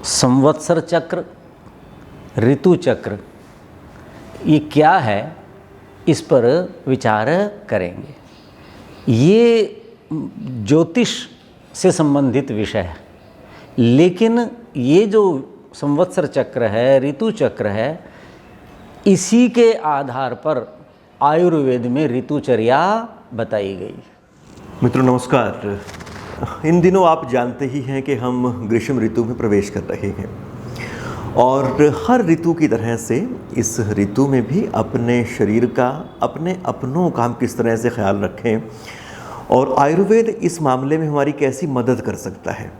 संवत्सर चक्र, ऋतु चक्र, ये क्या है, इस पर विचार करेंगे। ये ज्योतिष से संबंधित विषय है, लेकिन ये जो संवत्सर चक्र है, ऋतु चक्र है, इसी के आधार पर आयुर्वेद में ऋतुचर्या बताई गई। मित्रों नमस्कार। इन दिनों आप जानते ही हैं कि हम ग्रीष्म ऋतु में प्रवेश कर रहे हैं और हर ऋतु की तरह से इस ऋतु में भी अपने शरीर का, अपने अपनों का हम किस तरह से ख्याल रखें और आयुर्वेद इस मामले में हमारी कैसी मदद कर सकता है।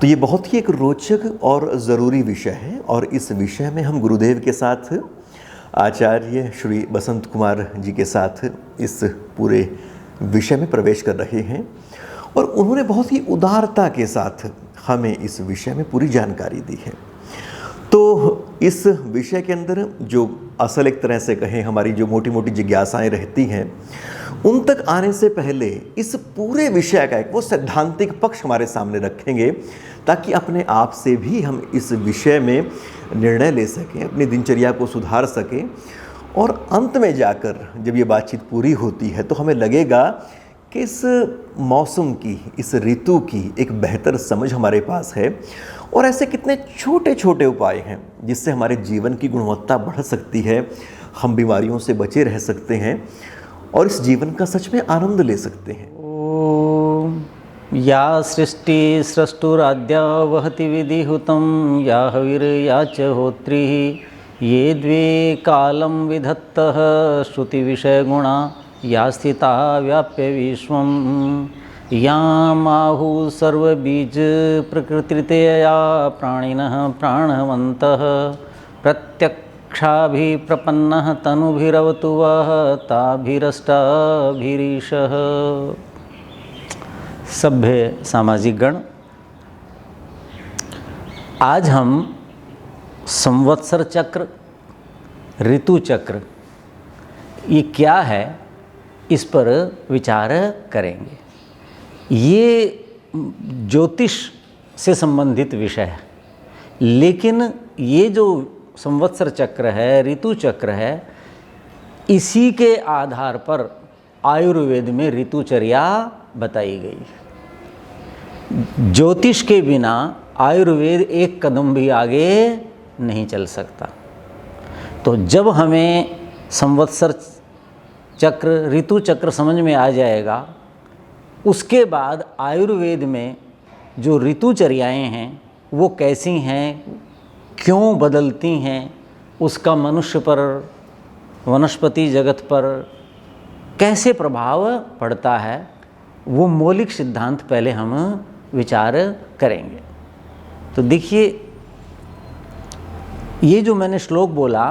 तो ये बहुत ही एक रोचक और ज़रूरी विषय है और इस विषय में हम गुरुदेव के साथ, आचार्य श्री बसंत कुमार जी के साथ इस पूरे विषय में प्रवेश कर रहे हैं और उन्होंने बहुत ही उदारता के साथ हमें इस विषय में पूरी जानकारी दी है। तो इस विषय के अंदर जो असल एक तरह से कहें हमारी जो मोटी मोटी जिज्ञासाएं रहती हैं, उन तक आने से पहले इस पूरे विषय का एक वो सैद्धांतिक पक्ष हमारे सामने रखेंगे ताकि अपने आप से भी हम इस विषय में निर्णय ले सकें, अपनी दिनचर्या को सुधार सकें और अंत में जाकर जब ये बातचीत पूरी होती है तो हमें लगेगा कि इस मौसम की, इस ऋतु की एक बेहतर समझ हमारे पास है और ऐसे कितने छोटे छोटे उपाय हैं जिससे हमारे जीवन की गुणवत्ता बढ़ सकती है, हम बीमारियों से बचे रह सकते हैं और इस जीवन का सच में आनंद ले सकते हैं। ओम या सृष्टि सृष्टुराद्या वहति विधिहुतं या हविर्या च होत्रिः ये द्वे कालं विधत्तः श्रुति विषय गुणा या स्थिता व्याप्य विश्वं यामाहुः सर्वबीज प्रकृतितया प्राणिनः प्राणवन्तः प्रत्यक्षाभिप्रपन्नः तनुभिरवतु वः ताभिरष्टाभिरीशः। सभ्य सामाजिक गण, आज हम संवत्सर चक्र, ऋतु चक्र, ये क्या है, इस पर विचार करेंगे। ये ज्योतिष से संबंधित विषय है, लेकिन ये जो संवत्सर चक्र है, ऋतु चक्र है, इसी के आधार पर आयुर्वेद में ऋतुचर्या बताई गई। ज्योतिष के बिना आयुर्वेद एक कदम भी आगे नहीं चल सकता। तो जब हमें संवत्सर चक्र, ऋतु चक्र समझ में आ जाएगा, उसके बाद आयुर्वेद में जो ऋतुचर्याएँ हैं वो कैसी हैं, क्यों बदलती हैं, उसका मनुष्य पर, वनस्पति जगत पर कैसे प्रभाव पड़ता है, वो मौलिक सिद्धांत पहले हम विचार करेंगे। तो देखिए, ये जो मैंने श्लोक बोला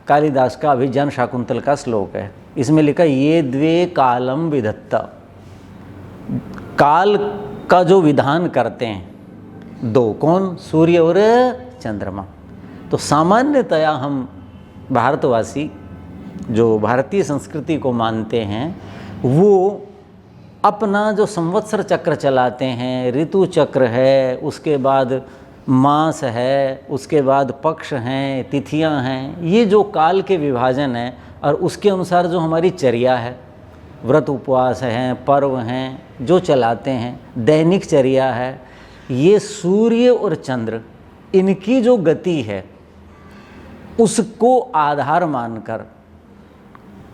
कालिदास का अभिज्ञान शाकुंतल का श्लोक है, इसमें लिखा ये द्वे कालम विधत्ता। काल का जो विधान करते हैं दो, कौन, सूर्य और चंद्रमा। तो सामान्यतया हम भारतवासी जो भारतीय संस्कृति को मानते हैं वो अपना जो संवत्सर चक्र चलाते हैं, ऋतु चक्र है, उसके बाद मास है, उसके बाद पक्ष हैं, तिथियां हैं, ये जो काल के विभाजन है और उसके अनुसार जो हमारी चर्या है, व्रत उपवास हैं, पर्व हैं, जो चलाते हैं, दैनिक चर्या है, ये सूर्य और चंद्र, इनकी जो गति है उसको आधार मानकर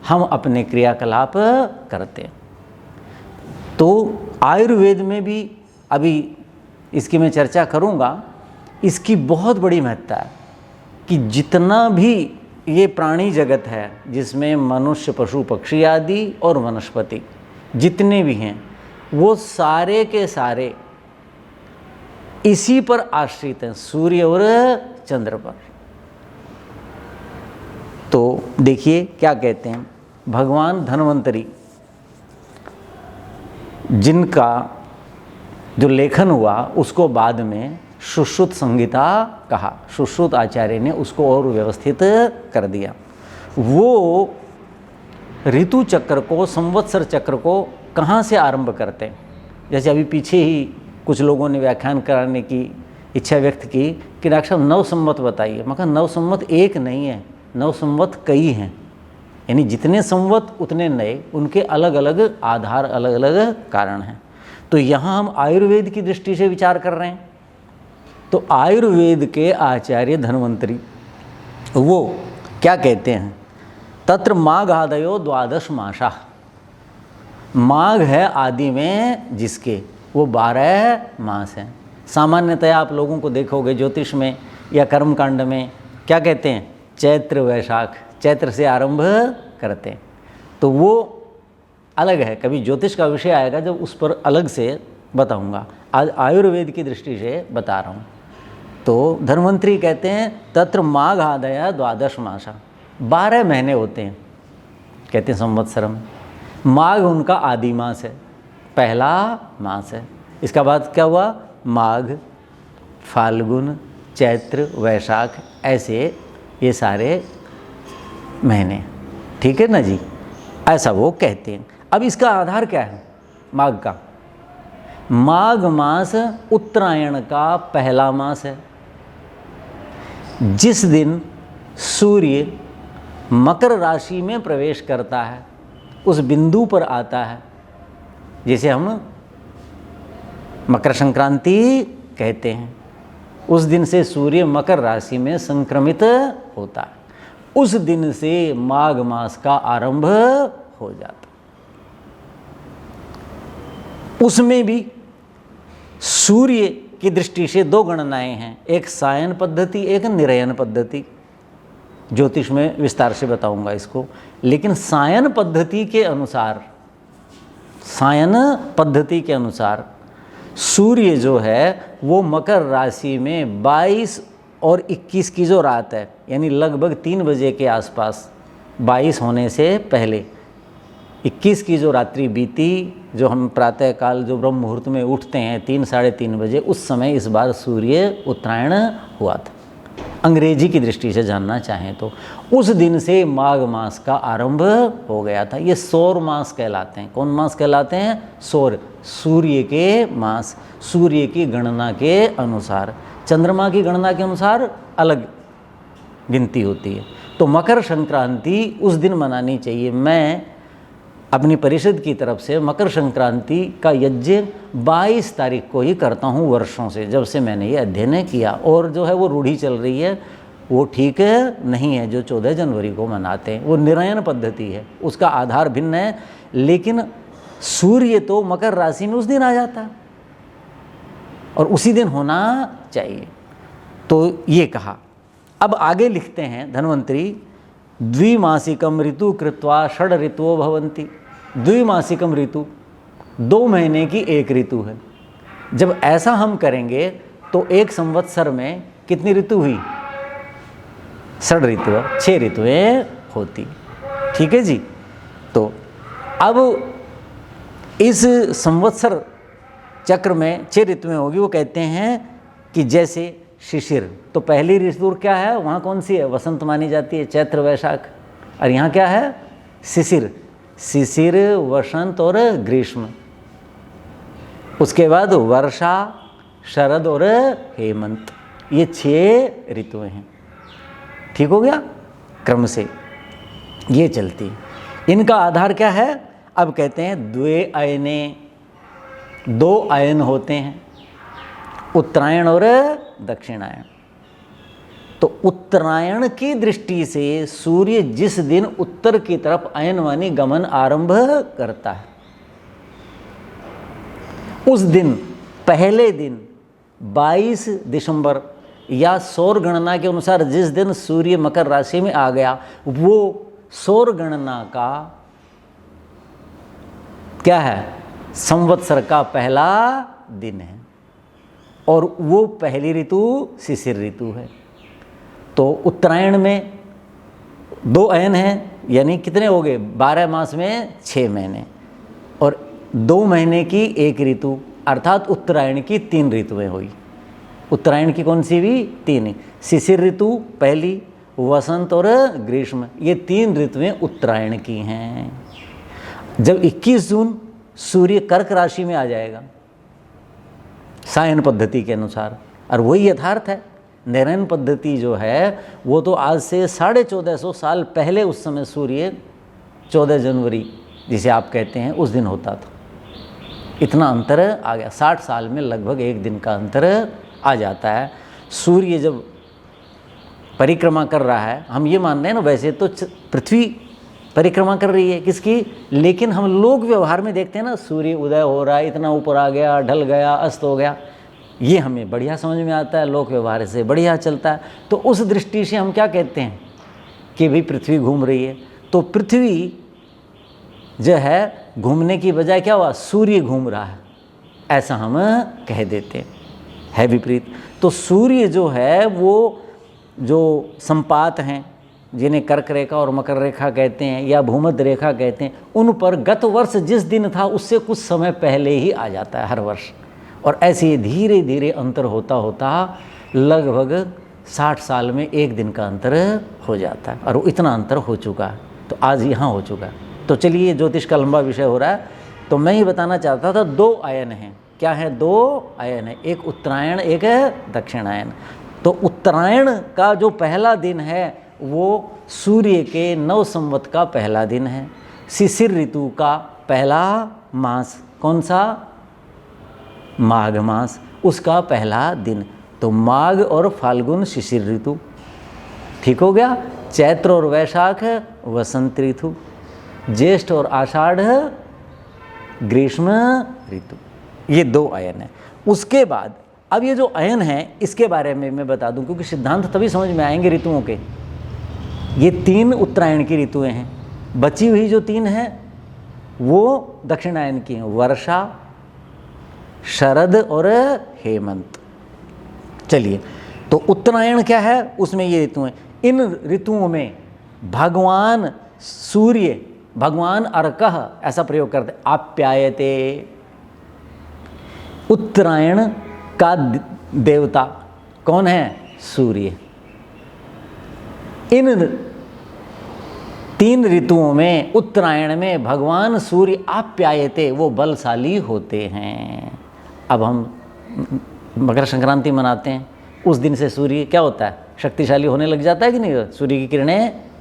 हम अपने क्रियाकलाप करते हैं। तो आयुर्वेद में भी, अभी इसकी मैं चर्चा करूँगा, इसकी बहुत बड़ी महत्ता है कि जितना भी ये प्राणी जगत है जिसमें मनुष्य, पशु, पक्षी आदि और वनस्पति जितने भी हैं, वो सारे के सारे इसी पर आश्रित हैं, सूर्य और चंद्र पर। तो देखिए क्या कहते हैं भगवान धन्वंतरी, जिनका जो लेखन हुआ उसको बाद में सुश्रुत संहिता कहा, सुश्रुत आचार्य ने उसको और व्यवस्थित कर दिया। वो ऋतु चक्र को, संवत्सर चक्र को कहाँ से आरंभ करते हैं। जैसे अभी पीछे ही कुछ लोगों ने व्याख्यान कराने की इच्छा व्यक्त की कि डॉक्टर साहब 9 संवत बताइए। मैं कहा 9 संवत एक नहीं है, 9 संवत कई हैं, यानी जितने संवत उतने नए, उनके अलग अलग आधार, अलग अलग कारण हैं। तो यहाँ हम आयुर्वेद की दृष्टि से विचार कर रहे हैं। तो आयुर्वेद के आचार्य धन्वंतरी वो क्या कहते हैं, तत्र माघादयो 12 मासा, माघ है आदि में जिसके, वो 12 मास हैं। सामान्यतया आप लोगों को देखोगे ज्योतिष में या कर्मकांड में क्या कहते हैं, चैत्र वैशाख, चैत्र से आरंभ करते हैं। तो वो अलग है, कभी ज्योतिष का विषय आएगा जब उस पर अलग से बताऊंगा, आज आयुर्वेद की दृष्टि से बता रहा हूँ। तो धन्वंतरी कहते हैं तत्र माघ आदय 12 मासा, 12 महीने होते हैं कहते हैं संवत्सर में। माघ उनका आदि मास है, पहला मास है। इसका बाद क्या हुआ, माघ, फाल्गुन, चैत्र, वैशाख, ऐसे ये सारे महीने, ठीक है ना जी, ऐसा वो कहते हैं। अब इसका आधार क्या है माघ का, माघ मास उत्तरायण का पहला मास है। जिस दिन सूर्य मकर राशि में प्रवेश करता है, उस बिंदु पर आता है, जिसे हम मकर संक्रांति कहते हैं, उस दिन से सूर्य मकर राशि में संक्रमित होता है, उस दिन से माघ मास का आरंभ हो जाता। उसमें भी सूर्य की दृष्टि से 2 गणनाएं हैं, एक सायन पद्धति, एक निरयन पद्धति। ज्योतिष में विस्तार से बताऊंगा इसको, लेकिन सायन पद्धति के अनुसार, सायन पद्धति के अनुसार सूर्य जो है वो मकर राशि में 22 और 21 की जो रात है, यानी लगभग 3 बजे के आसपास, 22 होने से पहले 21 की जो रात्रि बीती, जो हम प्रातःकाल जो ब्रह्म मुहूर्त में उठते हैं 3 साढ़े 3 बजे, उस समय इस बार सूर्य उत्तरायण हुआ था। अंग्रेजी की दृष्टि से जानना चाहें तो उस दिन से माघ मास का आरंभ हो गया था। ये सौर मास कहलाते हैं। कौन मास कहलाते हैं? सौर, सूर्य के मास, सूर्य की गणना के अनुसार। चंद्रमा की गणना के अनुसार अलग गिनती होती है। तो मकर संक्रांति उस दिन मनानी चाहिए। मैं अपनी परिषद की तरफ से मकर संक्रांति का यज्ञ 22 तारीख को ही करता हूँ वर्षों से, जब से मैंने ये अध्ययन किया। और जो है वो रूढ़ी चल रही है, वो ठीक नहीं है जो 14 जनवरी को मनाते हैं। वो निरयन पद्धति है, उसका आधार भिन्न है, लेकिन सूर्य तो मकर राशि में उस दिन आ जाता है और उसी दिन होना चाहिए। तो ये कहा। अब आगे लिखते हैं धन्वंतरी, द्विमासिकम ऋतु कृत्वा षड ऋतुओ भवन्ति। द्विमासिकम ऋतु, 2 महीने की एक ऋतु है। जब ऐसा हम करेंगे तो एक संवत्सर में कितनी ऋतु हुई? षड ऋतु, 6 ऋतुएं होती। ठीक है जी। तो अब इस संवत्सर चक्र में 6 ऋतुएं होगी। वो कहते हैं कि जैसे शिशिर, तो पहली ऋतु क्या है वहाँ कौन सी है? वसंत मानी जाती है, चैत्र वैशाख। और यहाँ क्या है? शिशिर, शिशिर वसंत और ग्रीष्म। उसके बाद वर्षा, शरद और हेमंत। ये 6 ऋतुएं हैं। ठीक हो गया? क्रम से ये चलती है। इनका आधार क्या है? अब कहते हैं द्वे अयने, 2 अयन होते हैं, उत्तरायण और दक्षिणायन। तो उत्तरायण की दृष्टि से सूर्य जिस दिन उत्तर की तरफ अयनवानी गमन आरंभ करता है, उस दिन पहले दिन 22 दिसंबर या सौर गणना के अनुसार जिस दिन सूर्य मकर राशि में आ गया, वो सौर गणना का क्या है? संवत्सर का पहला दिन है। और वो पहली ऋतु शिशिर ऋतु है। तो उत्तरायण में 2 अयन हैं, यानी कितने हो गए? 12 मास में 6 महीने, और 2 महीने की एक ऋतु, अर्थात उत्तरायण की 3 ऋतुएं हुई। उत्तरायण की कौन सी हुई? 3। शिशिर ऋतु पहली, वसंत और ग्रीष्म, ये 3 ऋतुएं उत्तरायण की हैं। जब 21 जून सूर्य कर्क राशि में आ जाएगा सायन पद्धति के अनुसार, और वही यथार्थ है। नैरयन पद्धति जो है वो तो आज से 1450 साल पहले उस समय सूर्य 14 जनवरी जिसे आप कहते हैं उस दिन होता था। इतना अंतर आ गया, 60 साल में लगभग एक दिन का अंतर आ जाता है। सूर्य जब परिक्रमा कर रहा है, हम ये मान रहे हैं ना, वैसे तो पृथ्वी परिक्रमा कर रही है किसकी, लेकिन हम लोग व्यवहार में देखते हैं ना, सूर्य उदय हो रहा है, इतना ऊपर आ गया, ढल गया, अस्त हो गया, ये हमें बढ़िया समझ में आता है, लोक व्यवहार से बढ़िया चलता है। तो उस दृष्टि से हम क्या कहते हैं कि भाई पृथ्वी घूम रही है। तो पृथ्वी जो है घूमने की बजाय क्या हुआ, सूर्य घूम रहा है, ऐसा हम कह देते हैं, है विपरीत। तो सूर्य जो है वो जो संपात हैं, जिन्हें कर्क रेखा और मकर रेखा कहते हैं या भूमध्य रेखा कहते हैं, उन पर गत वर्ष जिस दिन था उससे कुछ समय पहले ही आ जाता है हर वर्ष। और ऐसे ही धीरे धीरे अंतर होता होता लगभग 60 साल में एक दिन का अंतर हो जाता है, और वो इतना अंतर हो चुका है। तो आज यहाँ हो चुका है। तो चलिए, ज्योतिष का लंबा विषय हो रहा है, तो मैं ये बताना चाहता था 2 अयन हैं। क्या है? 2 अयन है, एक उत्तरायण एक दक्षिणायन। तो उत्तरायण का जो पहला दिन है वो सूर्य के 9 संवत का पहला दिन है। शिशिर ऋतु का पहला मास कौन सा? माघ मास, उसका पहला दिन। तो माघ और फाल्गुन शिशिर ऋतु, ठीक हो गया। चैत्र और वैशाख वसंत ऋतु, ज्येष्ठ और आषाढ़ ग्रीष्म ऋतु। ये 2 अयन है। उसके बाद अब ये जो अयन है इसके बारे में मैं बता दूं, क्योंकि सिद्धांत तभी समझ में आएंगे ऋतुओं के। ये 3 उत्तरायण की ऋतुएं हैं, बची हुई जो 3 हैं वो दक्षिणायन की हैं, वर्षा, शरद और हेमंत। चलिए, तो उत्तरायण क्या है, उसमें ये ऋतुएं। इन ऋतुओं में भगवान सूर्य, भगवान अर्कः ऐसा प्रयोग करते, आप्यायते। उत्तरायण का देवता कौन है? सूर्य। इन 3 ऋतुओं में उत्तरायण में भगवान सूर्य आप्यायते, वो बलशाली होते हैं। अब हम मकर संक्रांति मनाते हैं, उस दिन से सूर्य क्या होता है? शक्तिशाली होने लग जाता है कि नहीं? सूर्य की किरणें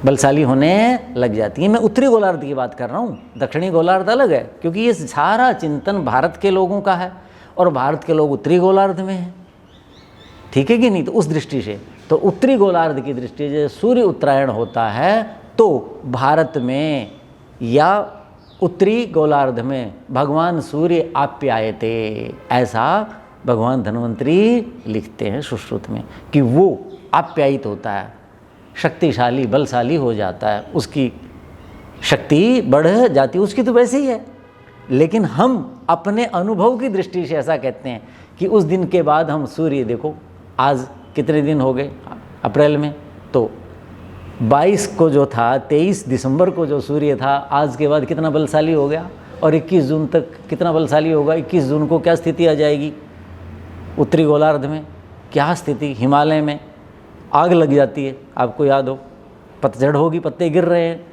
बलशाली होने लग जाती हैं। मैं उत्तरी गोलार्ध की बात कर रहा हूँ, दक्षिणी गोलार्ध अलग है, क्योंकि ये सारा चिंतन भारत के लोगों का है और भारत के लोग उत्तरी गोलार्ध में हैं, ठीक है कि नहीं? तो उस दृष्टि से, तो उत्तरी गोलार्ध की दृष्टि से सूर्य उत्तरायण होता है, तो भारत में या उत्तरी गोलार्ध में भगवान सूर्य आप्यायते, ऐसा भगवान धन्वंतरी लिखते हैं सुश्रुत में, कि वो आप्यायित होता है, शक्तिशाली बलशाली हो जाता है, उसकी शक्ति बढ़ जाती है। उसकी तो वैसे ही है, लेकिन हम अपने अनुभव की दृष्टि से ऐसा कहते हैं कि उस दिन के बाद हम सूर्य, देखो आज कितने दिन हो गए अप्रैल में, तो 22 को जो था, 23 दिसंबर को जो सूर्य था, आज के बाद कितना बलशाली हो गया, और 21 जून तक कितना बलशाली होगा। 21 जून को क्या स्थिति आ जाएगी उत्तरी गोलार्ध में? क्या स्थिति? हिमालय में आग लग जाती है, आपको याद हो, पतझड़ होगी, पत्ते गिर रहे हैं,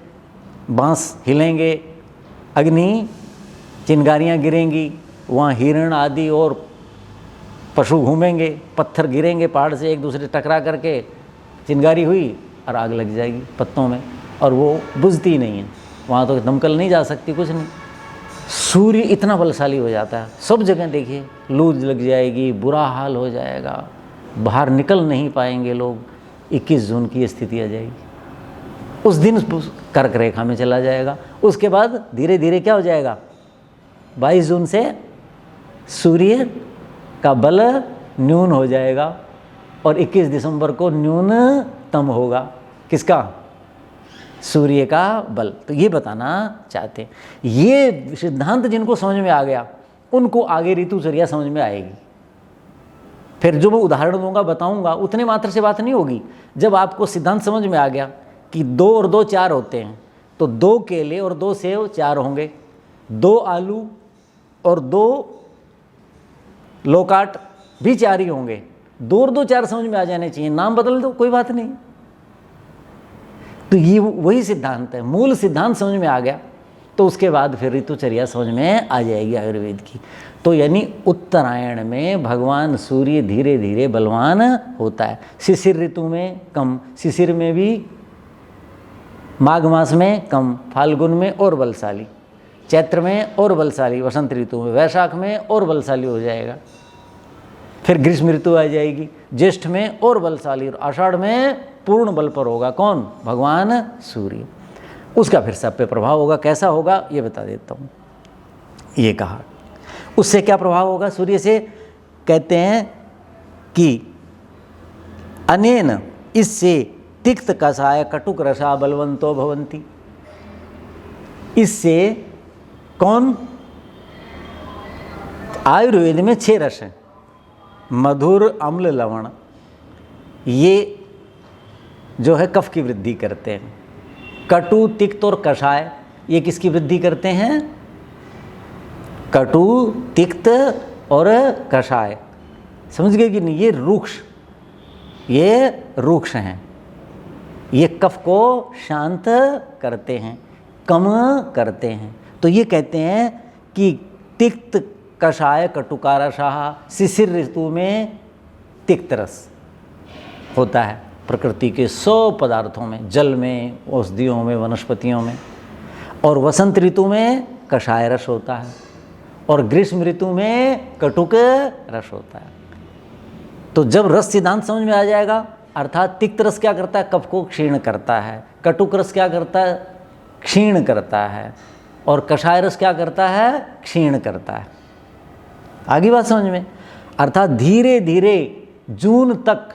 बांस हिलेंगे, अग्नि चिंगारियाँ गिरेंगी, वहाँ हिरण आदि और पशु घूमेंगे, पत्थर गिरेंगे पहाड़ से एक दूसरे टकरा करके, चिंगारी हुई और आग लग जाएगी पत्तों में, और वो बुझती नहीं है, वहाँ तो दमकल नहीं जा सकती, कुछ नहीं। सूर्य इतना बलशाली हो जाता है, सब जगह देखिए लूज लग जाएगी, बुरा हाल हो जाएगा, बाहर निकल नहीं पाएंगे लोग। 21 जून की स्थिति आ जाएगी, उस दिन कर्क रेखा में चला जाएगा। उसके बाद धीरे धीरे क्या हो जाएगा, 22 जून से सूर्य का बल न्यून हो जाएगा, और 21 दिसंबर को न्यूनतम होगा। किसका? सूर्य का बल। तो ये बताना चाहते हैं। ये सिद्धांत जिनको समझ में आ गया, उनको आगे ऋतुचर्या समझ में आएगी। फिर जो मैं उदाहरण दूंगा, बताऊंगा, उतने मात्र से बात नहीं होगी। जब आपको सिद्धांत समझ में आ गया कि 2 और 2 4 होते हैं, तो 2 केले और 2 सेव 4 होंगे, 2 आलू और 2 लोकाट भी 4 ही होंगे। 2 और 2 4 समझ में आ जाने चाहिए, नाम बदल दो कोई बात नहीं। तो ये वही सिद्धांत है, मूल सिद्धांत समझ में आ गया तो उसके बाद फिर ऋतुचर्या समझ में आ जाएगी आयुर्वेद की। तो यानी उत्तरायण में भगवान सूर्य धीरे धीरे बलवान होता है, शिशिर ऋतु में कम, शिशिर में भी माघ मास में कम, फाल्गुन में और बलशाली, चैत्र में और बलशाली, वसंत ऋतु में, वैशाख में और बलशाली हो जाएगा, फिर ग्रीष्म ऋतु आ जाएगी, ज्येष्ठ में और बलशाली, और आषाढ़ में पूर्ण बल पर होगा कौन? भगवान सूर्य। उसका फिर सब पे प्रभाव होगा। कैसा होगा ये बता देता हूँ। ये कहा उससे क्या प्रभाव होगा सूर्य से? कहते हैं कि अनेन, इससे तिक्त कषाय कटुक रसा बलवंतो भवंती। इससे कौन? आयुर्वेद में 6 रस हैं, मधुर, अम्ल, लवण। ये जो है कफ की वृद्धि करते हैं। कटु, तिक्त और कषाय ये किसकी वृद्धि करते हैं? कटु, तिक्त और कषाय। समझ गए कि नहीं? ये रूक्ष हैं, ये कफ को शांत करते हैं, कम करते हैं। तो ये कहते हैं कि तिक्त, कषाय, कटुका रसाः, शिशिर ऋतु में तिक्त रस होता है प्रकृति के 100 पदार्थों में, जल में, औषधियों में, वनस्पतियों में, और वसंत ऋतु में कषाय रस होता है, और ग्रीष्म ऋतु में कटुक रस होता है। तो जब रस सिद्धांत समझ में आ जाएगा, अर्थात तिक्त रस क्या करता है? कफ को क्षीण करता है, कटुक रस क्या करता है? क्षीण करता है, और कषाय रस क्या करता है? क्षीण करता है। आगे बात समझ में? अर्थात धीरे धीरे जून तक,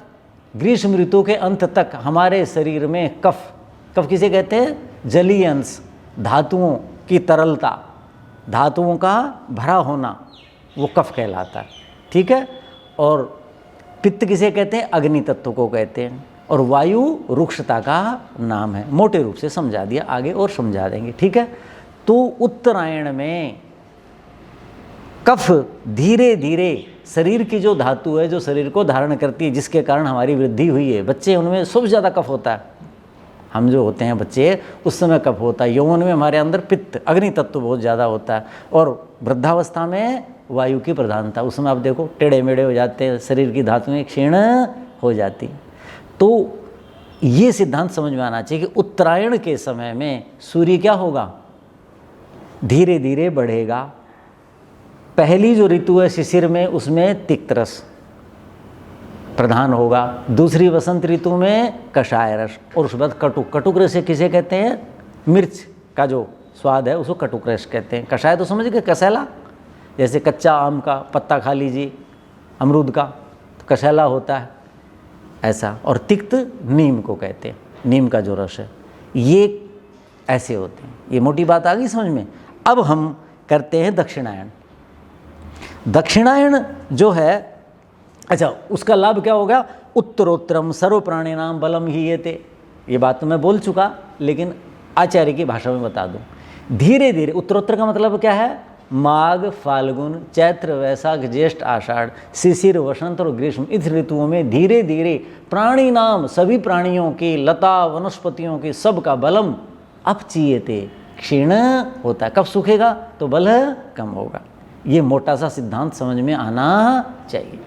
ग्रीष्म ऋतु के अंत तक हमारे शरीर में कफ किसे कहते हैं? जलीय अंश, धातुओं की तरलता, धातुओं का भरा होना, वो कफ कहलाता है। ठीक है। और पित्त किसे कहते हैं? अग्नि तत्व को कहते हैं। और वायु रुक्षता का नाम है। मोटे रूप से समझा दिया, आगे और समझा देंगे। ठीक है। तो उत्तरायण में कफ धीरे धीरे, शरीर की जो धातु है जो शरीर को धारण करती है, जिसके कारण हमारी वृद्धि हुई है, बच्चे उनमें सबसे ज़्यादा कफ होता है। हम जो होते हैं बच्चे, उस समय कफ होता है। यौवन में हमारे अंदर पित्त, अग्नि तत्व बहुत ज़्यादा होता है, और वृद्धावस्था में वायु की प्रधानता। उस समय आप देखो टेढ़े मेढ़े हो जाते हैं, शरीर की धातुएं क्षीण हो जाती। तो ये सिद्धांत समझ में आना चाहिए कि उत्तरायण के समय में सूर्य क्या होगा? धीरे धीरे बढ़ेगा। पहली जो ऋतु है शिशिर में, उसमें तिक्त रस प्रधान होगा, दूसरी वसंत ऋतु में कषाय रस, और उसके बाद कटुक रस किसे कहते हैं? मिर्च का जो स्वाद है उसको कटुक रस कहते हैं। कषाय तो समझ गए, कसैला, जैसे कच्चा आम का पत्ता खा लीजिए, अमरूद का, तो कसैला होता है ऐसा। और तिक्त नीम को कहते हैं, नीम का जो रस है। ये ऐसे होते हैं। ये मोटी बात आ गई समझ में। अब हम करते हैं दक्षिणायन। दक्षिणायन जो है, अच्छा, उसका लाभ क्या होगा? उत्तरोत्तरम सर्व प्राणिनाम बलम हीयते। ये बात तो मैं बोल चुका, लेकिन आचार्य की भाषा में बता दूं। धीरे धीरे, उत्तरोत्तर का मतलब क्या है? माघ, फाल्गुन, चैत्र, वैशाख, ज्येष्ठ, आषाढ़, शिशिर, वसंत और ग्रीष्म, इस ऋतुओं में धीरे धीरे प्राणी नाम, सभी प्राणियों की, लता वनस्पतियों की, सब का बलम अपचीयते, क्षीण होता है। कब सूखेगा तो बल कम होगा। ये मोटा सा सिद्धांत समझ में आना चाहिए।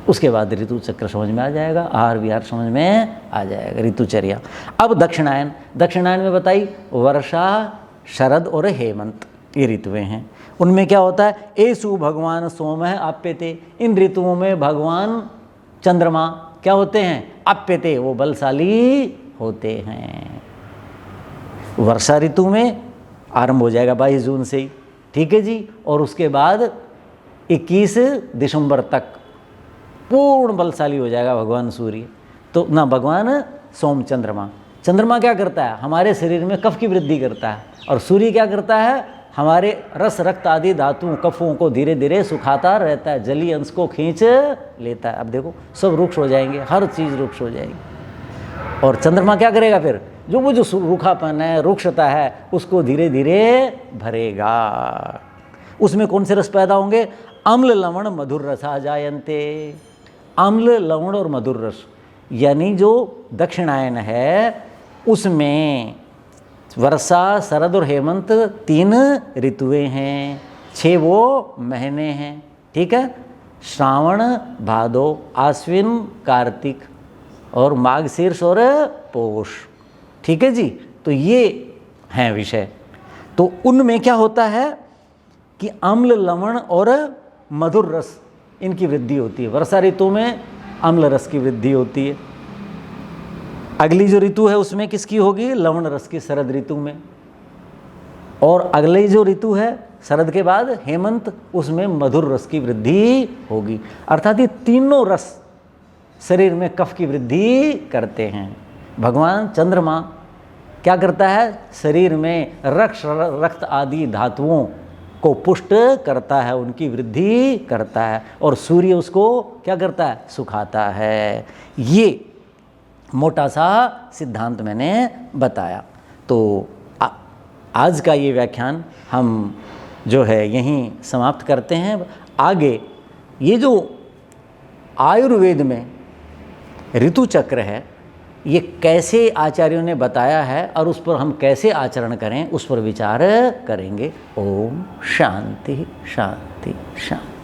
उसके बाद ऋतु चक्र समझ में आ जाएगा, आहार विहार समझ में आ जाएगा, ऋतुचर्या। अब दक्षिणायन, दक्षिणायन में बताई वर्षा, शरद और हेमंत, ये ऋतुएं हैं। उनमें क्या होता है? एसु भगवान सोमः आप्यते। इन ऋतुओं में भगवान चंद्रमा क्या होते हैं? आप्यते, वो बलशाली होते हैं। वर्षा ऋतु में आरंभ हो जाएगा 22 जून से ही, ठीक है जी। और उसके बाद 21 दिसंबर तक पूर्ण बलशाली हो जाएगा भगवान सूर्य। तो ना भगवान सोम, चंद्रमा क्या करता है? हमारे शरीर में कफ की वृद्धि करता है। और सूर्य क्या करता है? हमारे रस, रक्त आदि धातुओं, कफों को धीरे धीरे सुखाता रहता है, जलीय अंश को खींच लेता है। अब देखो सब रुक्ष हो जाएंगे, हर चीज़ रुक्ष हो जाएगी। और चंद्रमा क्या करेगा फिर? वो जो रूखापन है, रुक्षता है, उसको धीरे धीरे भरेगा। उसमें कौन से रस पैदा होंगे? अम्ल, लवण, मधुर रसा जायन्ते। अम्ल, लवण और मधुर रस, यानी जो दक्षिणायन है उसमें वर्षा, शरद और हेमंत 3 ऋतुएं हैं, 6 वो महीने हैं। ठीक है, श्रावण, भादो, आश्विन, कार्तिक और माघशीर्ष और पौष। ठीक है जी, तो ये हैं विषय। तो उनमें क्या होता है कि अम्ल, लवण और मधुर रस इनकी वृद्धि होती है। वर्षा ऋतु में अम्ल रस की वृद्धि होती है। अगली जो ऋतु है उसमें किसकी होगी? लवण रस की, शरद ऋतु में। और अगली जो ऋतु है शरद के बाद हेमंत, उसमें मधुर रस की वृद्धि होगी। अर्थात ये तीनों रस शरीर में कफ की वृद्धि करते हैं। भगवान चंद्रमा क्या करता है? शरीर में रक्त आदि धातुओं को पुष्ट करता है, उनकी वृद्धि करता है। और सूर्य उसको क्या करता है? सुखाता है। ये मोटा सा सिद्धांत मैंने बताया। तो आज का ये व्याख्यान हम जो है यहीं समाप्त करते हैं। आगे ये जो आयुर्वेद में ऋतु चक्र है, ये कैसे आचार्यों ने बताया है और उस पर हम कैसे आचरण करें, उस पर विचार करेंगे। ओम शांति शांति शांति।